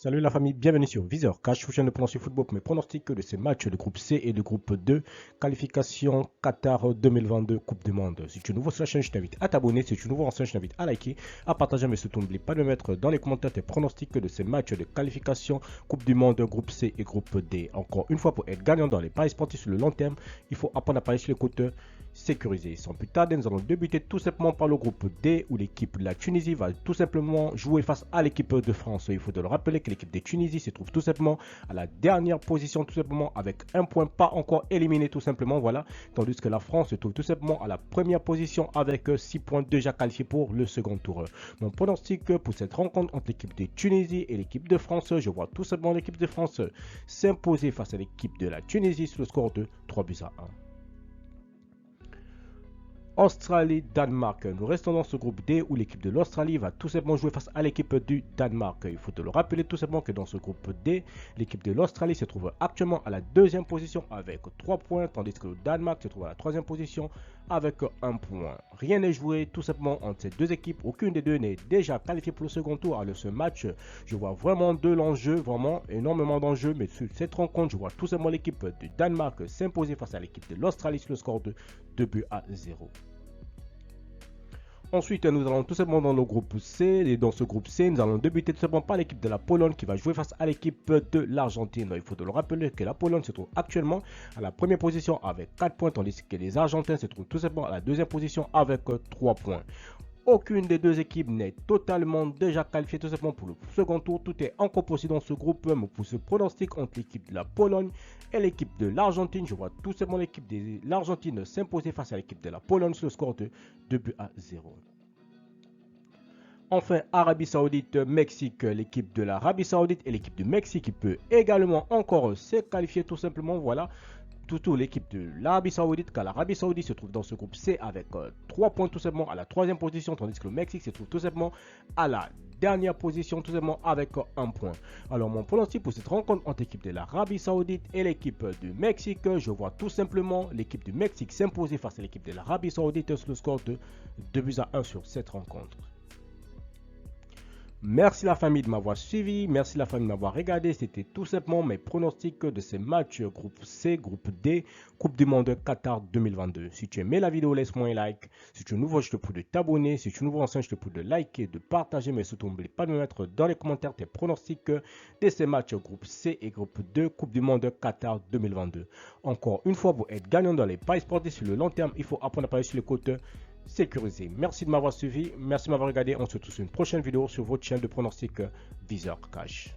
Salut la famille, bienvenue sur Viseur Cash, chaîne de pronostic football pour mes pronostics de ces matchs de groupe C et de groupe 2, qualification Qatar 2022 Coupe du Monde. Si tu es nouveau sur la chaîne, je t'invite à t'abonner. Si tu es nouveau en chaîne, je t'invite à liker, à partager, mais surtout n'oublie pas de mettre dans les commentaires tes pronostics de ces matchs de qualification Coupe du Monde groupe C et groupe D. Encore une fois, pour être gagnant dans les paris sportifs sur le long terme, il faut apprendre à parier sur les côtes sécurisés. Sans plus tarder, nous allons débuter tout simplement par le groupe D où l'équipe de la Tunisie va tout simplement jouer face à l'équipe de France. Il faut de le rappeler que l'équipe de Tunisie se trouve tout simplement à la dernière position, tout simplement avec un point, pas encore éliminé tout simplement, voilà. Tandis que la France se trouve tout simplement à la première position avec 6 points déjà qualifiés pour le second tour. Mon pronostic pour cette rencontre entre l'équipe de Tunisie et l'équipe de France, je vois tout simplement l'équipe de France s'imposer face à l'équipe de la Tunisie sur le score de 3-1. Australie-Danemark. Nous restons dans ce groupe D où l'équipe de l'Australie va tout simplement jouer face à l'équipe du Danemark. Il faut te le rappeler tout simplement que dans ce groupe D, l'équipe de l'Australie se trouve actuellement à la deuxième position avec 3 points, tandis que le Danemark se trouve à la troisième position avec 1 point. Rien n'est joué tout simplement entre ces deux équipes. Aucune des deux n'est déjà qualifiée pour le second tour. Alors ce match, je vois vraiment de l'enjeu, vraiment énormément d'enjeux. Mais sur cette rencontre, je vois tout simplement l'équipe du Danemark s'imposer face à l'équipe de l'Australie sur le score de 2-0. Ensuite, nous allons tout simplement dans le groupe C. Et dans ce groupe C, nous allons débuter tout simplement par l'équipe de la Pologne qui va jouer face à l'équipe de l'Argentine. Il faut de le rappeler que la Pologne se trouve actuellement à la première position avec 4 points, tandis que les Argentins se trouvent tout simplement à la deuxième position avec 3 points. Aucune des deux équipes n'est totalement déjà qualifiée tout simplement pour le second tour. Tout est encore possible dans ce groupe. Mais pour ce pronostic entre l'équipe de la Pologne et l'équipe de l'Argentine, je vois tout simplement l'équipe de l'Argentine s'imposer face à l'équipe de la Pologne sur le score de 2-0. Enfin, Arabie Saoudite, Mexique, l'équipe de l'Arabie Saoudite et l'équipe du Mexique qui peut également encore se qualifier tout simplement, voilà. Tout l'équipe de l'Arabie Saoudite, car l'Arabie Saoudite se trouve dans ce groupe C avec 3 points tout simplement à la troisième position, tandis que le Mexique se trouve tout simplement à la dernière position tout simplement avec 1 point. Alors mon pronostic pour cette rencontre entre l'équipe de l'Arabie Saoudite et l'équipe du Mexique, je vois tout simplement l'équipe du Mexique s'imposer face à l'équipe de l'Arabie Saoudite sur le score de 2-1 sur cette rencontre. Merci la famille de m'avoir suivi, merci la famille de m'avoir regardé. C'était tout simplement mes pronostics de ces matchs groupe C, groupe D, Coupe du Monde Qatar 2022. Si tu aimais la vidéo, laisse-moi un like. Si tu es nouveau, je te prie de t'abonner. Si tu es nouveau en scène, je te prie de liker, de partager, mais surtout n'oublie pas de me mettre dans les commentaires tes pronostics de ces matchs groupe C et groupe 2, Coupe du Monde Qatar 2022. Encore une fois, pour être gagnant dans les paris sportifs sur le long terme, il faut apprendre à parier sur les côtes sécurisé. Merci de m'avoir suivi, merci de m'avoir regardé. On se retrouve sur une prochaine vidéo sur votre chaîne de pronostic Viseur Cash.